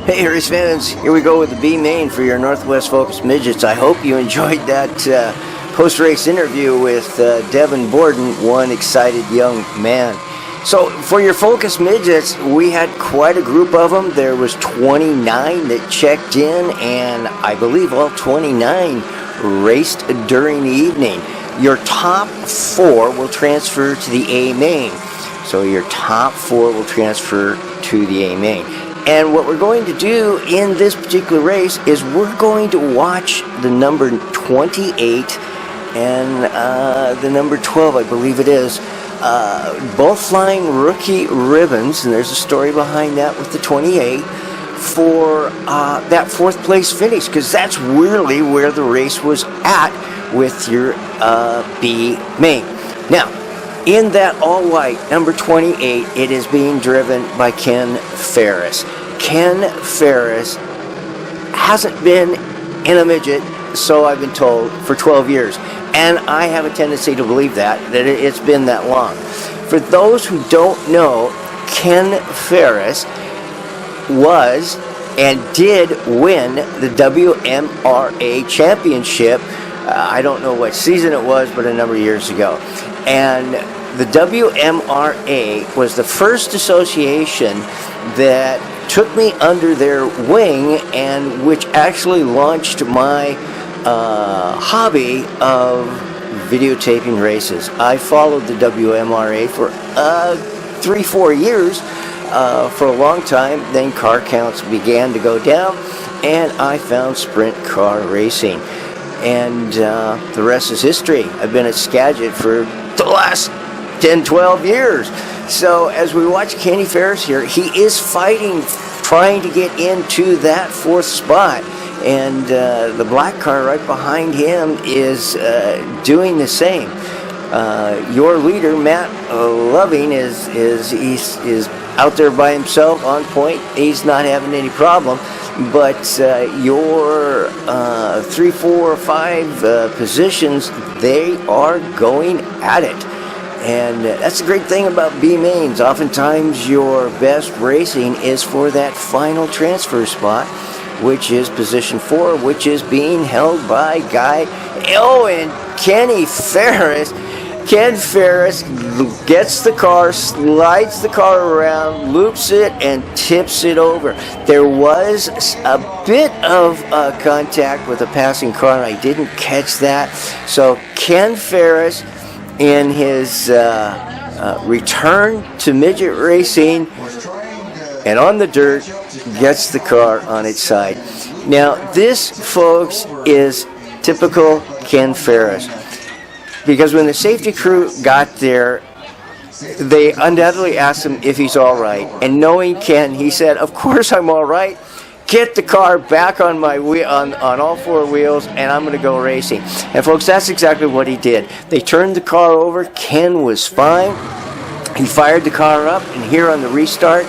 Hey race fans, here we go with the B main for your Northwest Focus Midgets. I hope you enjoyed that post-race interview with Devin Borden, one excited young man. So for your Focus Midgets, we had quite a group of them. There was 29 that checked in, and I believe all 29 raced during the evening. Your top 4 will transfer to the A main. So your top 4 will transfer to the A main. And what we're going to do in this particular race is we're going to watch the number 28 and the number 12, I believe it is, both flying rookie ribbons, and there's a story behind that with the 28, for that 4th place finish, because that's really where the race was at with your B main. Now, in that all-white, number 28, it is being driven by Ken Ferris. Ken Ferris hasn't been in a midget, so I've been told, for 12 years. And I have a tendency to believe that it's been that long. For those who don't know, Ken Ferris was and did win the WMRA championship. I don't know what season it was, but a number of years ago. And the WMRA was the first association that took me under their wing and which actually launched my hobby of videotaping races. I followed the WMRA for 3-4 years for a long time. Then car counts began to go down, and I found sprint car racing. And the rest is history. I've been at Skagit for the last 10-12 years. So as we watch Kenny Ferris here, he is fighting, trying to get into that 4th spot. And the black car right behind him is doing the same. Your leader, Matt Loving, is out there by himself on point. He's not having any problem. But your 3, 4, 5 positions, they are going at it. And that's the great thing about B mains. Oftentimes your best racing is for that final transfer spot, which is position 4, which is being held by and Kenny Ferris. Ken Ferris gets the car, slides the car around, loops it, and tips it over. There was a bit of contact with a passing car, and I didn't catch that. So Ken Ferris, in his return to midget racing and on the dirt, gets the car on its side. Now, this, folks, is typical Ken Ferris. Because when the safety crew got there, they undoubtedly asked him if he's all right. And knowing Ken, he said, "Of course I'm all right. Get the car back on my on all 4 wheels, and I'm going to go racing." And folks, that's exactly what he did. They turned the car over. Ken was fine. He fired the car up, and here on the restart,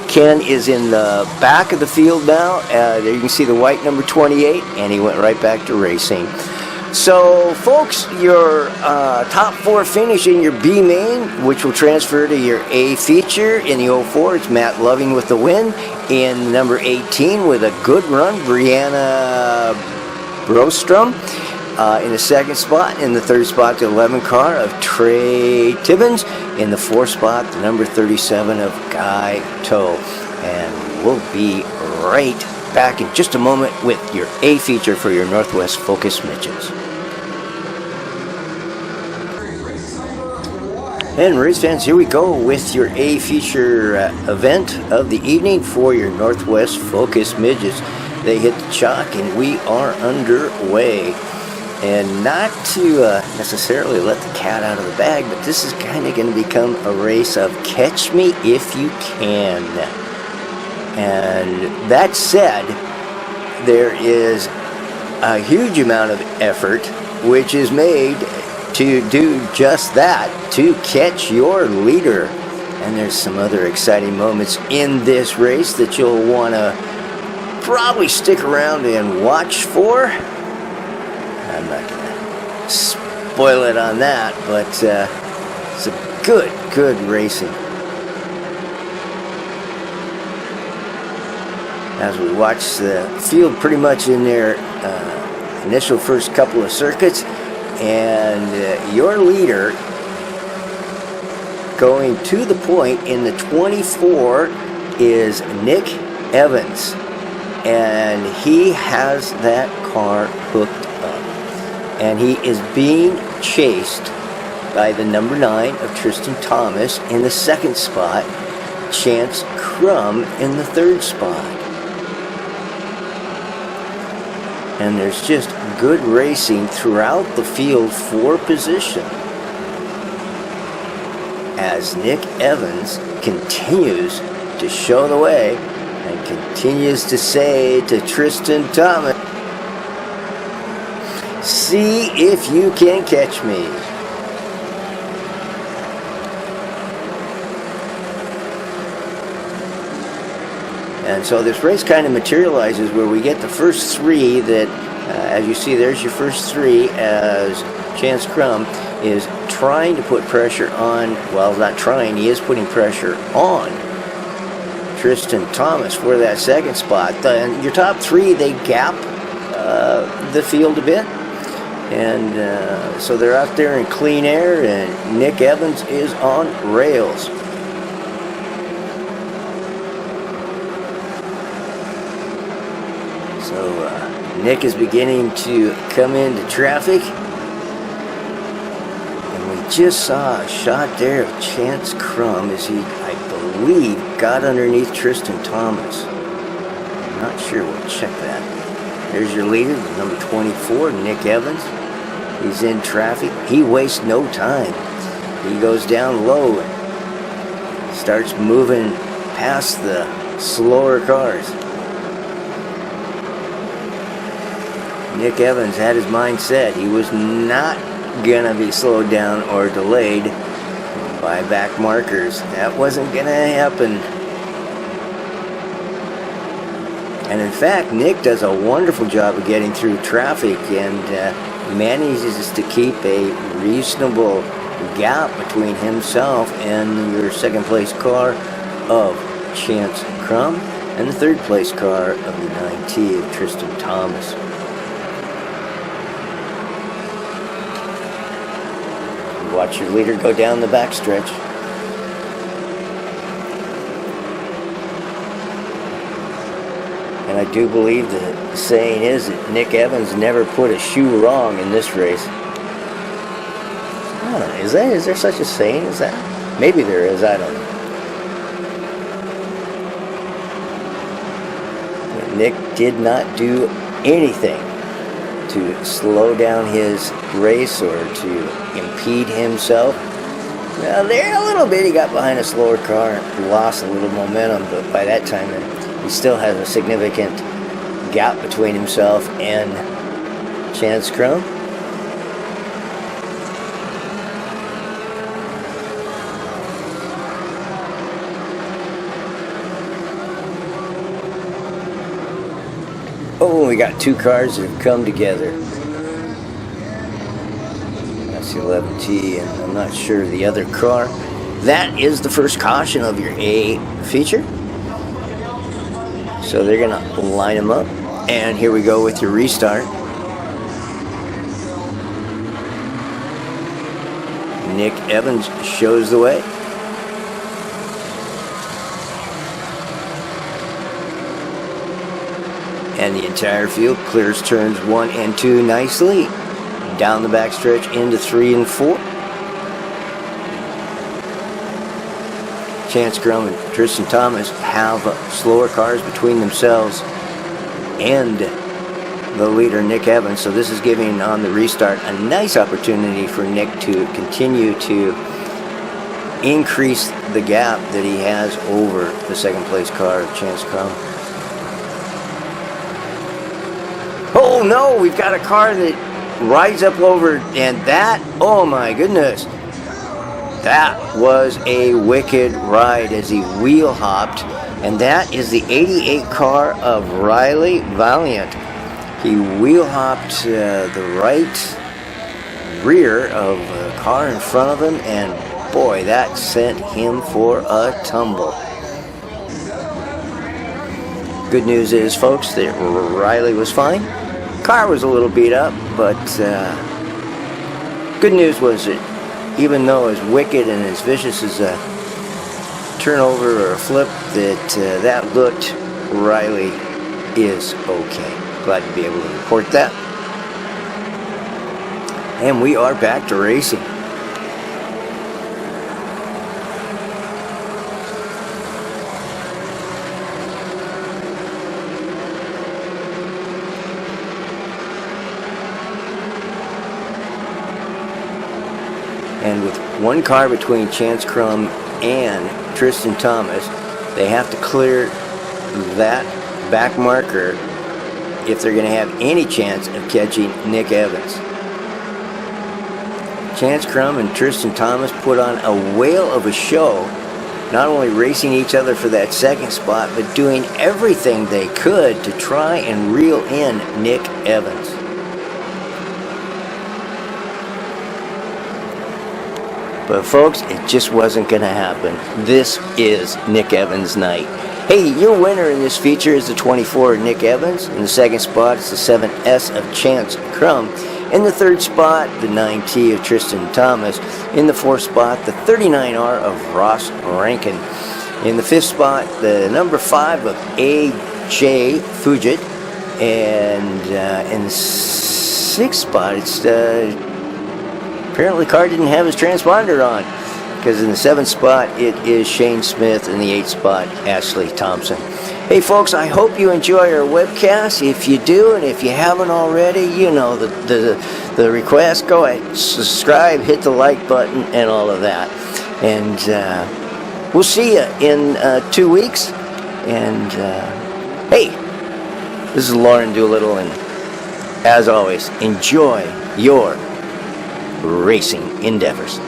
Ken is in the back of the field now. There you can see the white number 28, and he went right back to racing. So, folks, your top 4 finish in your B main, which will transfer to your A feature in the 04. It's Matt Loving with the win. In number 18 with a good run, Brianna Brostrom in the 2nd spot. In the 3rd spot, the 11 car of Trey Tibbins. In the 4th spot, the number 37 of Guy Toe. And we'll be right back in just a moment with your A feature for your Northwest Focus Midgets. And race fans, here we go with your A feature event of the evening for your Northwest Focus Midgets. They hit the chalk and we are underway. And not to necessarily let the cat out of the bag, but this is kind of going to become a race of catch me if you can. And that said, there is a huge amount of effort which is made to do just that, to catch your leader. And there's some other exciting moments in this race that you'll want to probably stick around and watch for. I'm not going to spoil it on that, but it's a good racing. as we watch the field pretty much in their initial first couple of circuits. And your leader going to the point in the 24 is Nick Evans. And he has that car hooked up. And he is being chased by the number 9 of Tristan Thomas in the second spot, Chance Crum in the third spot. And there's just good racing throughout the field for position as Nick Evans continues to show the way and continues to say to Tristan Thomas, "See if you can catch me." And so this race kind of materializes where we get the first three that, as you see, there's your first three, as Chance Crum is trying to put pressure on, well, not trying, he is putting pressure on Tristan Thomas for that second spot. And your top three, they gap the field a bit. And so they're out there in clean air, and Nick Evans is on rails. So Nick is beginning to come into traffic. And we just saw a shot there of Chance Crum as he, I believe, got underneath Tristan Thomas. I'm not sure, we'll check that. There's your leader, number 24, Nick Evans. He's in traffic. He wastes no time. He goes down low and starts moving past the slower cars. Nick Evans had his mind set. He was not going to be slowed down or delayed by back markers. That wasn't going to happen. And in fact, Nick does a wonderful job of getting through traffic and manages to keep a reasonable gap between himself and your second place car of Chance Crum and the third place car of the 9T of Tristan Thomas. Watch your leader go down the backstretch. And I do believe the saying is that Nick Evans never put a shoe wrong in this race. Oh, is there such a saying as that? Maybe there is, I don't know. But Nick did not do anything to slow down his race or to impede himself. Well, there a little bit, he got behind a slower car and lost a little momentum, but by that time he still has a significant gap between himself and Chance Crum. Oh, we got two cars that have come together. That's the 11T, and I'm not sure the other car. That is the first caution of your A feature. So they're going to line them up. And here we go with your restart. Nick Evans shows the way. And the entire field clears turns 1 and 2 nicely. Down the backstretch into 3 and 4. Chance Crum and Tristan Thomas have slower cars between themselves and the leader, Nick Evans. So this is giving, on the restart, a nice opportunity for Nick to continue to increase the gap that he has over the second place car of Chance Crum. Oh no, we've got a car that rides up over, and that, oh my goodness, that was a wicked ride as he wheel hopped, and that is the 88 car of Riley Valiant. He wheel hopped the right rear of the car in front of him, and boy, that sent him for a tumble. Good news is, folks, that Riley was fine. Car was a little beat up, but good news was that even though as wicked and as vicious as a turnover or a flip, that looked, Riley is okay. Glad to be able to report that. And we are back to racing. And with one car between Chance Crum and Tristan Thomas, they have to clear that back marker if they're going to have any chance of catching Nick Evans. Chance Crum and Tristan Thomas put on a whale of a show, not only racing each other for that second spot, but doing everything they could to try and reel in Nick Evans. But folks, it just wasn't going to happen. This is Nick Evans' night. Hey, your winner in this feature is the 24 Nick Evans. In the second spot, it's the 7S of Chance Crum. In the third spot, the 9T of Tristan Thomas. In the fourth spot, the 39R of Ross Rankin. In the fifth spot, the number 5 of AJ Fugit. And in the sixth spot, it's apparently the car didn't have his transponder on, because in the seventh spot it is Shane Smith, in the eighth spot Ashley Thompson. Hey folks, I hope you enjoy our webcast. If you do, and if you haven't already, you know the request. Go ahead, subscribe, hit the like button, and all of that. And we'll see you in 2 weeks. And hey, this is Lauren Doolittle, and as always, enjoy your racing endeavors.